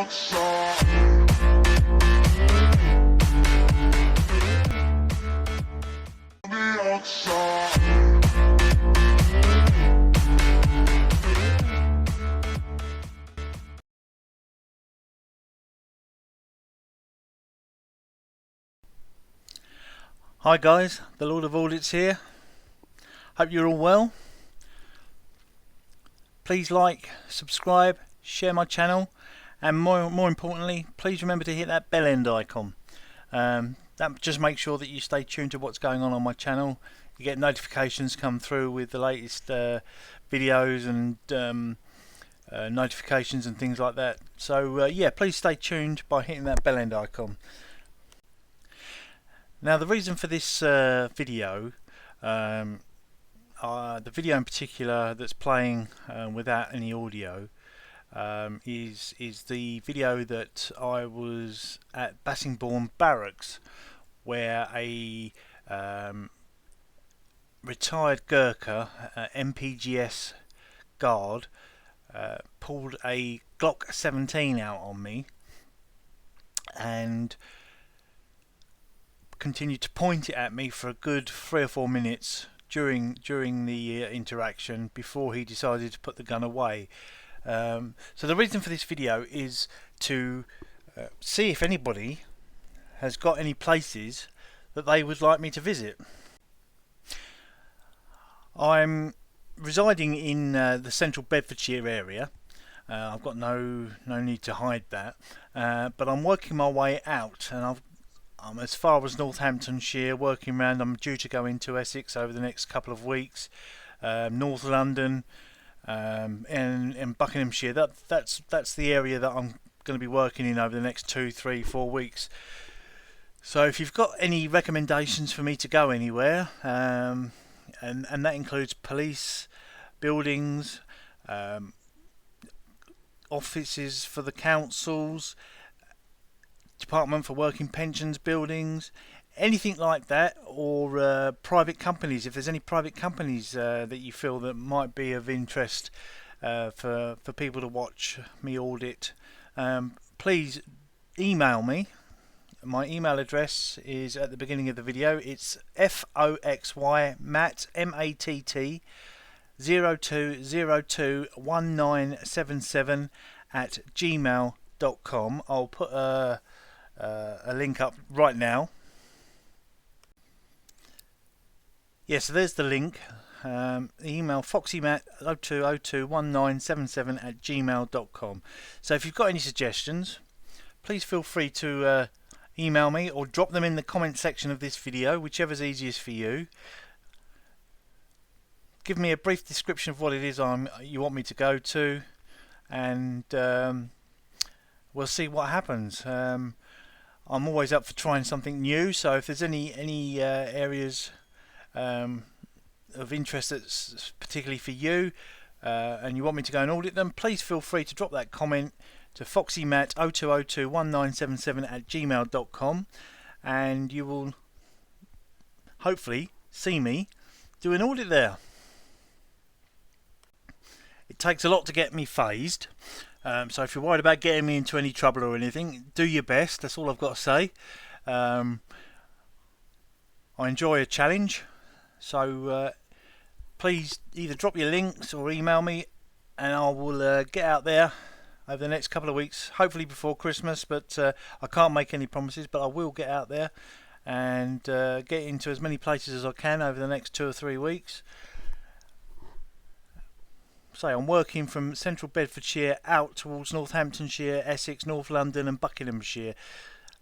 Hi guys, the Lord of Audits here. Hope you're all well. Please like, subscribe, share my channel, and more importantly, please remember to hit that bell end icon. That just makes sure that you stay tuned to what's going on my channel. You get notifications come through with the latest videos and notifications and things like that. So yeah, please stay tuned by hitting that bell end icon. Now the reason for this video, the video in particular that's playing without any audio, is the video that I was at Bassingbourn Barracks, where a retired Gurkha MPGS guard pulled a Glock 17 out on me and continued to point it at me for a good 3 or 4 minutes during the interaction before he decided to put the gun away. So the reason for this video is to see if anybody has got any places that they would like me to visit. I'm residing in the central Bedfordshire area. I've got no need to hide that, but I'm working my way out, and I'm as far as Northamptonshire, working around. I'm due to go into Essex over the next couple of weeks, North London, and Buckinghamshire. That's the area that I'm going to be working in over the next 2, 3, 4 weeks. So if you've got any recommendations for me to go anywhere, and that includes police, buildings, offices for the councils, Department for Working Pensions buildings, anything like that, or private companies. If there's any private companies that you feel that might be of interest for people to watch me audit, please email me. My email address is at the beginning of the video. It's foxy matt matt 02021977 at gmail.com. I'll put a link up right now. So there's the link. Email foxymatt02021977 at gmail.com. So if you've got any suggestions, please feel free to email me or drop them in the comment section of this video, whichever's easiest for you. Give me a brief description of what it is you want me to go to, and we'll see what happens. I'm always up for trying something new, so if there's any areas of interest that's particularly for you, and you want me to go and audit them, please feel free to drop that comment to foxymatt02021977 at gmail.com, and you will hopefully see me do an audit there. It takes a lot to get me phased, so if you're worried about getting me into any trouble or anything, do your best. That's all I've got to say. I enjoy a challenge, so please either drop your links or email me, and I will get out there over the next couple of weeks, hopefully before Christmas, but I can't make any promises, but I will get out there and get into as many places as I can over the next 2 or 3 weeks. So I'm working from central Bedfordshire out towards Northamptonshire, Essex, North London and Buckinghamshire.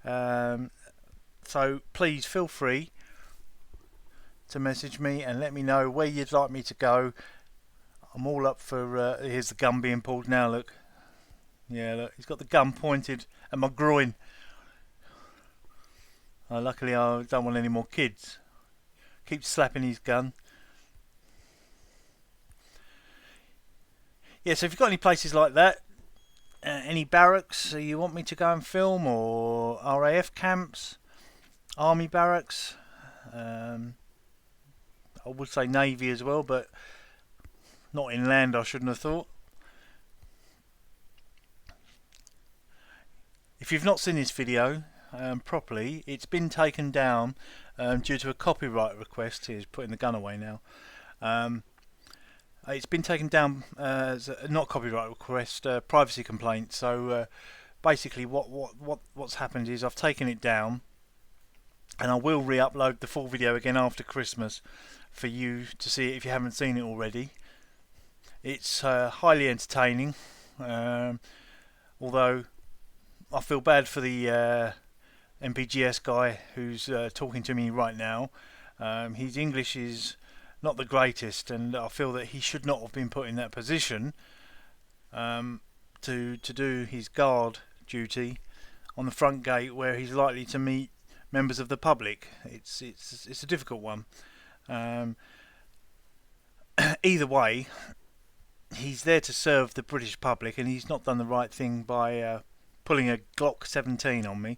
So please feel free to message me and let me know where you'd like me to go. I'm all up for here's the gun being pulled now, look. Yeah, look, he's got the gun pointed at my groin. Luckily I don't want any more kids. Keeps slapping his gun. Yeah, so if you've got any places like that, any barracks you want me to go and film, or RAF camps, army barracks, I would say navy as well, but not inland, I shouldn't have thought. if you've not seen this video properly, it's been taken down due to a copyright request. He's putting the gun away now. It's been taken down as not copyright request, privacy complaint. So basically, what's happened is I've taken it down, and I will re-upload the full video again after Christmas for you to see it if you haven't seen it already. It's highly entertaining, although I feel bad for the MPGS guy who's talking to me right now. His English is not the greatest, and I feel that he should not have been put in that position to do his guard duty on the front gate where he's likely to meet members of the public. It's a difficult one. Either way, he's there to serve the British public, and he's not done the right thing by pulling a Glock 17 on me.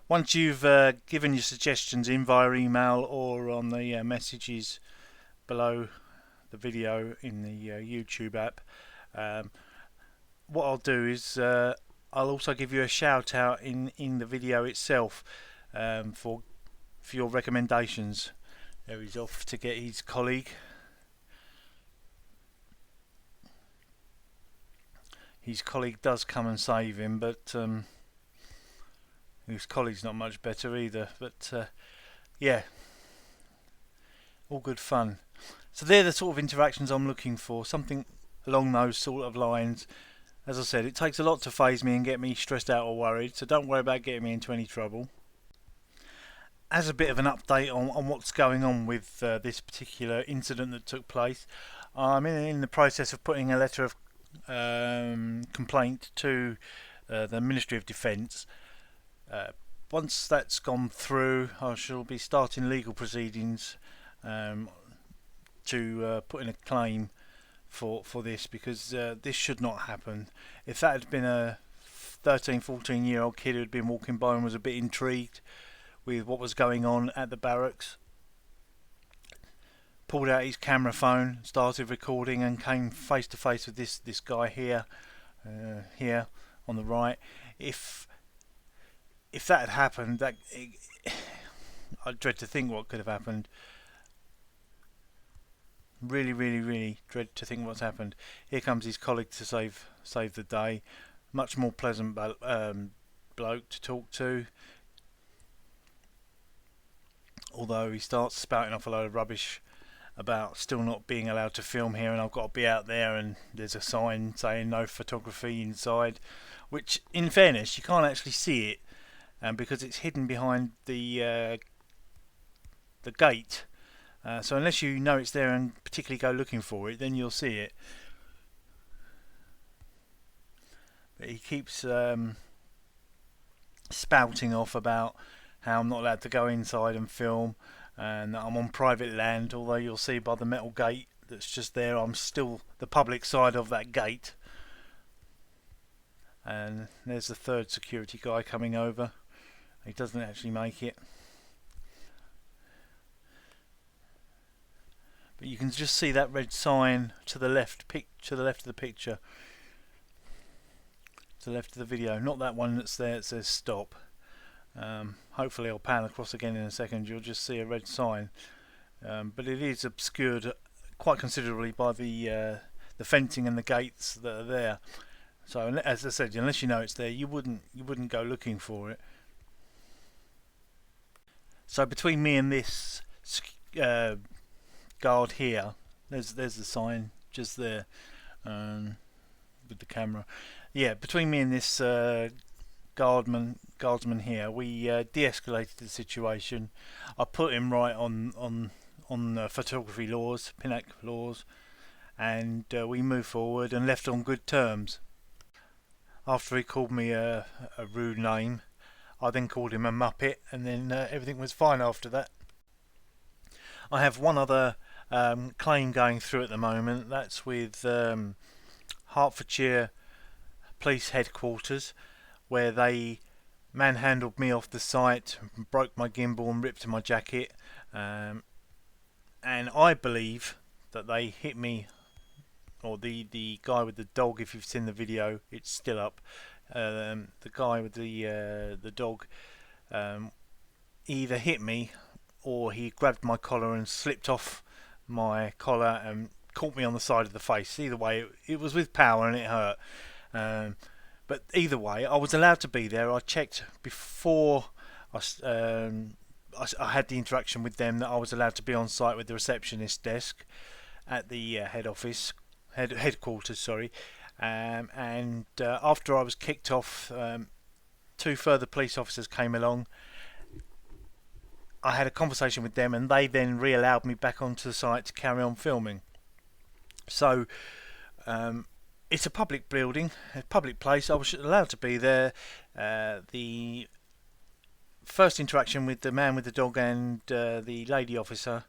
Once you've given your suggestions in via email or on the messages below the video in the YouTube app, what I'll do is I'll also give you a shout out in the video itself for your recommendations. There he's off to get his colleague. His colleague does come and save him, but his colleague's not much better either. But yeah, all good fun. So they're the sort of interactions I'm looking for, something along those sort of lines. As I said, it takes a lot to faze me and get me stressed out or worried, so don't worry about getting me into any trouble. As a bit of an update on what's going on with this particular incident that took place, I'm in the process of putting a letter of complaint to the Ministry of Defence. Once that's gone through, I shall be starting legal proceedings to put in a claim for this, because this should not happen. If that had been a 13-14 year old kid who had been walking by and was a bit intrigued with what was going on at the barracks, pulled out his camera phone, started recording, and came face to face with this guy here on the right, if that had happened, I dread to think what could have happened. Really dread to think what's happened. Here comes his colleague to save the day. Much more pleasant bloke to talk to, although he starts spouting off a load of rubbish about still not being allowed to film here, and I've got to be out there, and there's a sign saying no photography inside, which in fairness you can't actually see it, because it's hidden behind the gate. So unless you know it's there and particularly go looking for it, then you'll see it. But he keeps spouting off about how I'm not allowed to go inside and film, and that I'm on private land, although you'll see by the metal gate that's just there, I'm still the public side of that gate. And there's the third security guy coming over. He doesn't actually make it. But you can just see that red sign to the left, to the left of the picture, to the left of the video. Not that one that's there. It says stop. Hopefully I'll pan across again in a second. You'll just see a red sign, but it is obscured quite considerably by the fencing and the gates that are there. So as I said, unless you know it's there, you wouldn't go looking for it. So between me and this guard here, there's the sign just there with the camera. Yeah, between me and this guardsman here, we de-escalated the situation. I put him right on photography laws, PINAC laws, and we moved forward and left on good terms. After he called me a rude name, I then called him a muppet, and then everything was fine after that. I have one other claim going through at the moment. That's with Hertfordshire Police Headquarters, where they manhandled me off the site, broke my gimbal and ripped my jacket, and I believe that they hit me or the guy with the dog, if you've seen the video, it's still up. The guy with the dog either hit me or he grabbed my collar and slipped off my collar and caught me on the side of the face. Either way, it was with power and it hurt. But either way, I was allowed to be there. I checked before I had the interaction with them that I was allowed to be on site with the receptionist desk at the headquarters. Sorry. And after I was kicked off, 2 further police officers came along. I had a conversation with them, and they then re-allowed me back onto the site to carry on filming. So it's a public building, a public place. I was allowed to be there. The first interaction with the man with the dog and the lady officer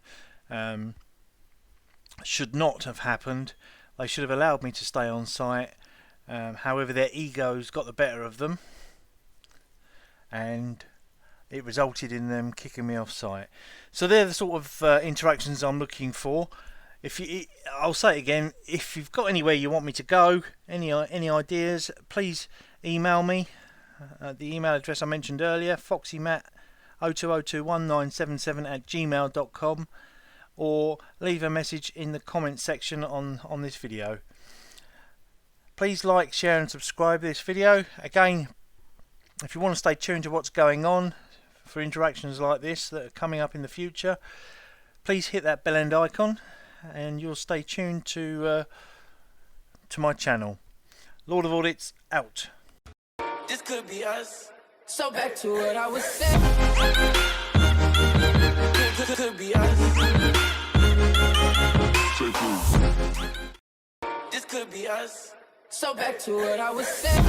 should not have happened. They should have allowed me to stay on site. However, their egos got the better of them, and it resulted in them kicking me off site. So they're the sort of interactions I'm looking for. I'll say it again, if you've got anywhere you want me to go, any ideas, please email me. The email address I mentioned earlier, foxymat02021977@gmail.com, or leave a message in the comment section on this video. Please like, share and subscribe this video. Again, if you want to stay tuned to what's going on for interactions like this that are coming up in the future, please hit that bell end icon and you'll stay tuned to my channel. Lord of Audits out. This could be us. So back to what I was saying. Could be us. This could be us. So back to what I was saying.